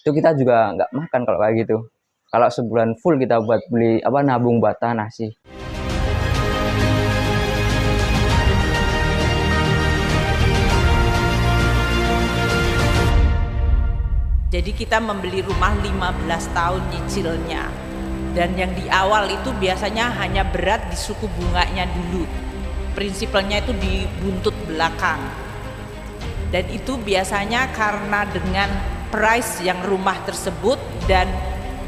itu kita juga nggak makan kalau kayak gitu. Kalau sebulan full kita buat beli nabung buat tanah sih. Jadi kita membeli rumah 15 tahun nyicilnya. Dan yang di awal itu biasanya hanya berat di suku bunganya dulu. Prinsipalnya itu di buntut belakang. Dan itu biasanya karena dengan price yang rumah tersebut dan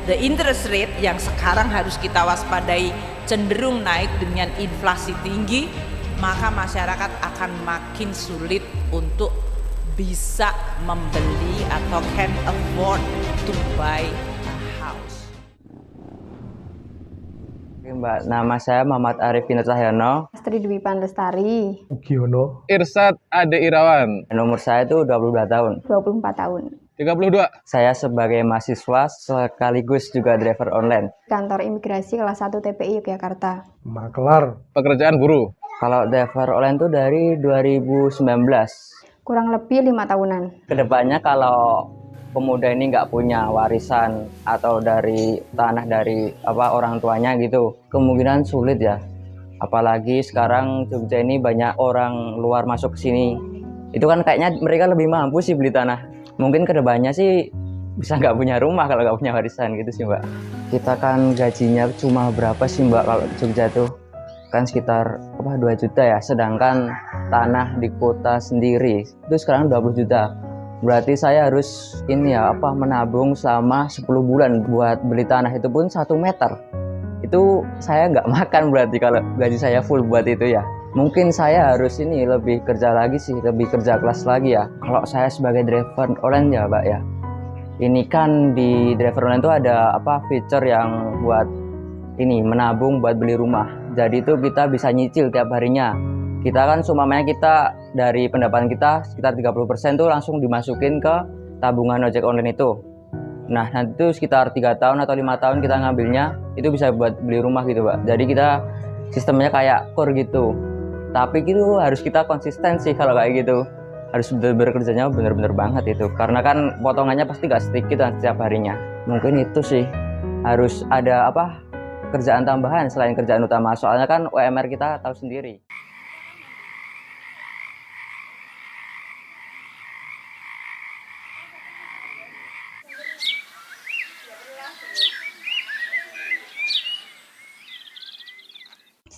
the interest rate yang sekarang harus kita waspadai cenderung naik dengan inflasi tinggi, maka masyarakat akan makin sulit untuk bisa membeli atau can afford to buy a house. Oke, Mbak, nama saya Muhammad Arifin Cahyono. Astri Dwi Pandlestari. Ugiono. Irsad Ade Irawan. Nomor saya itu 22 tahun. 24 tahun. 32. Saya sebagai mahasiswa sekaligus juga driver online. Kantor Imigrasi kelas 1 TPI Yogyakarta. Maklar. Pekerjaan buruh. Kalau driver online itu dari 2019. Kurang lebih 5 tahunan. Kedepannya kalau pemuda ini nggak punya warisan atau dari tanah dari orang tuanya gitu, kemungkinan sulit ya. Apalagi sekarang Jogja ini banyak orang luar masuk ke sini. Itu kan kayaknya mereka lebih mampu sih beli tanah. Mungkin kedepannya sih bisa nggak punya rumah kalau nggak punya warisan gitu sih, Mbak. Kita kan gajinya cuma berapa sih, Mbak, kalau Jogja tuh? Kan sekitar 2 juta ya, sedangkan tanah di kota sendiri itu sekarang 20 juta. Berarti saya harus menabung selama 10 bulan buat beli tanah, itu pun 1 meter. Itu saya nggak makan berarti kalau gaji saya full buat itu ya. Mungkin saya harus lebih kerja lagi sih, lebih kerja keras lagi ya. Kalau saya sebagai driver online ya, Mbak ya. Ini kan di driver online itu ada feature yang buat menabung buat beli rumah. Jadi itu kita bisa nyicil tiap harinya. Kita kan kita dari pendapatan kita sekitar 30% tuh langsung dimasukin ke tabungan ojek online itu. Nah, nanti tuh sekitar 3 tahun atau 5 tahun kita ngambilnya, itu bisa buat beli rumah gitu, Pak. Jadi kita sistemnya kayak kur gitu. Tapi gitu harus kita konsisten sih kalau kayak gitu. Harus bener-bener kerjanya bener-bener banget itu. Karena kan potongannya pasti gak sedikit kan setiap harinya. Mungkin itu sih. Harus ada kerjaan tambahan selain kerjaan utama. Soalnya kan UMR kita tahu sendiri.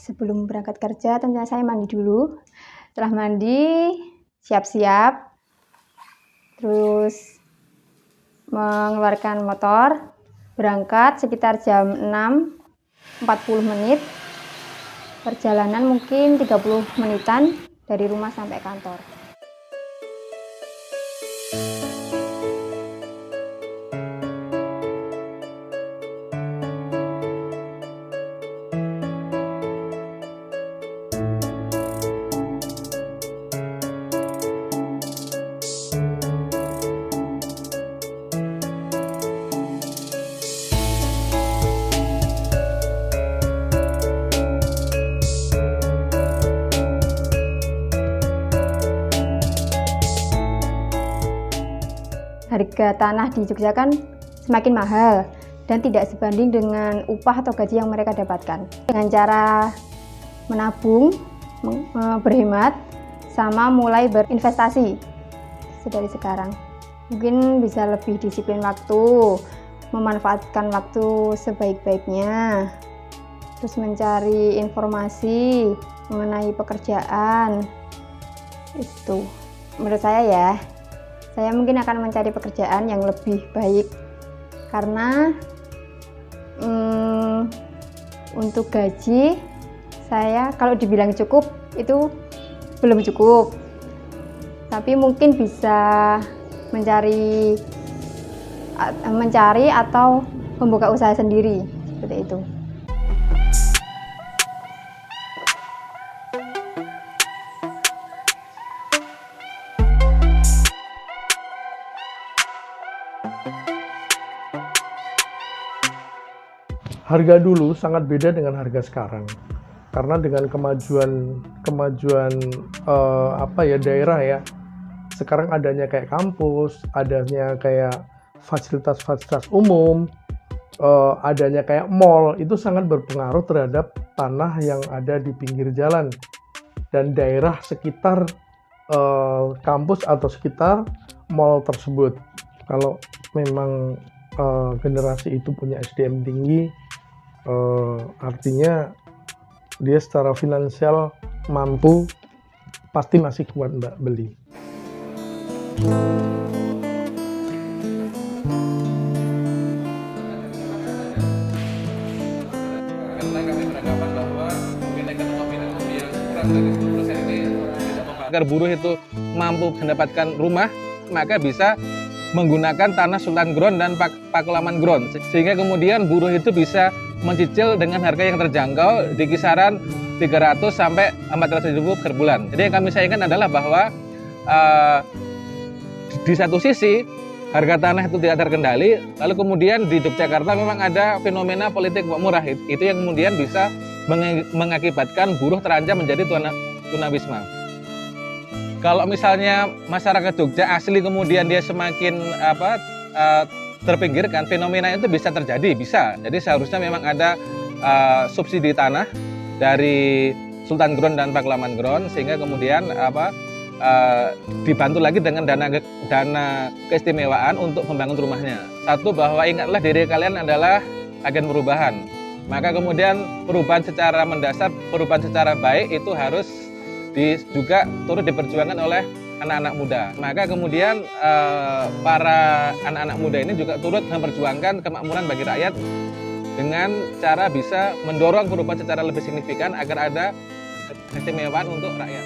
Sebelum berangkat kerja tentunya saya mandi dulu. Setelah mandi, siap-siap. Terus mengeluarkan motor. Berangkat sekitar jam 6.40 menit. Perjalanan mungkin 30 menitan dari rumah sampai kantor. Harga tanah di Jogja kan semakin mahal dan tidak sebanding dengan upah atau gaji yang mereka dapatkan. Dengan cara menabung, berhemat, sama mulai berinvestasi dari sekarang. Mungkin bisa lebih disiplin waktu, memanfaatkan waktu sebaik-baiknya, terus mencari informasi mengenai pekerjaan. Itu menurut saya ya. Saya mungkin akan mencari pekerjaan yang lebih baik karena untuk gaji saya kalau dibilang cukup itu belum cukup, tapi mungkin bisa mencari atau membuka usaha sendiri seperti itu. Harga dulu sangat beda dengan harga sekarang. Karena dengan kemajuan daerah ya. Sekarang adanya kayak kampus, adanya kayak fasilitas-fasilitas umum, adanya kayak mall, itu sangat berpengaruh terhadap tanah yang ada di pinggir jalan dan daerah sekitar kampus atau sekitar mall tersebut. Kalau memang generasi itu punya SDM tinggi, artinya dia secara finansial mampu, pasti masih kuat Mbak beli. Karena kami beranggapan bahwa kenaikan upah minimum yang kurang dari 10% ini agar buruh itu mampu mendapatkan rumah, maka bisa menggunakan tanah Sultan Ground dan Pakualaman Ground, sehingga kemudian buruh itu bisa mencicil dengan harga yang terjangkau di kisaran 300 sampai 400 ribu per bulan. Jadi yang kami sayangkan adalah bahwa di satu sisi harga tanah itu tidak terkendali, lalu kemudian di Yogyakarta memang ada fenomena politik murah, itu yang kemudian bisa mengakibatkan buruh terancam menjadi tunawisma. Kalau misalnya masyarakat Jogja asli kemudian dia semakin terpinggirkan, fenomena itu bisa terjadi, bisa. Jadi seharusnya memang ada subsidi tanah dari Sultan Ground dan Pakualaman Ground, sehingga kemudian dibantu lagi dengan dana keistimewaan untuk membangun rumahnya. Satu, bahwa ingatlah diri kalian adalah agen perubahan. Maka kemudian perubahan secara mendasar, perubahan secara baik itu harus juga turut diperjuangkan oleh anak-anak muda. Maka kemudian para anak-anak muda ini juga turut memperjuangkan kemakmuran bagi rakyat dengan cara bisa mendorong perubahan secara lebih signifikan agar ada keistimewaan untuk rakyat.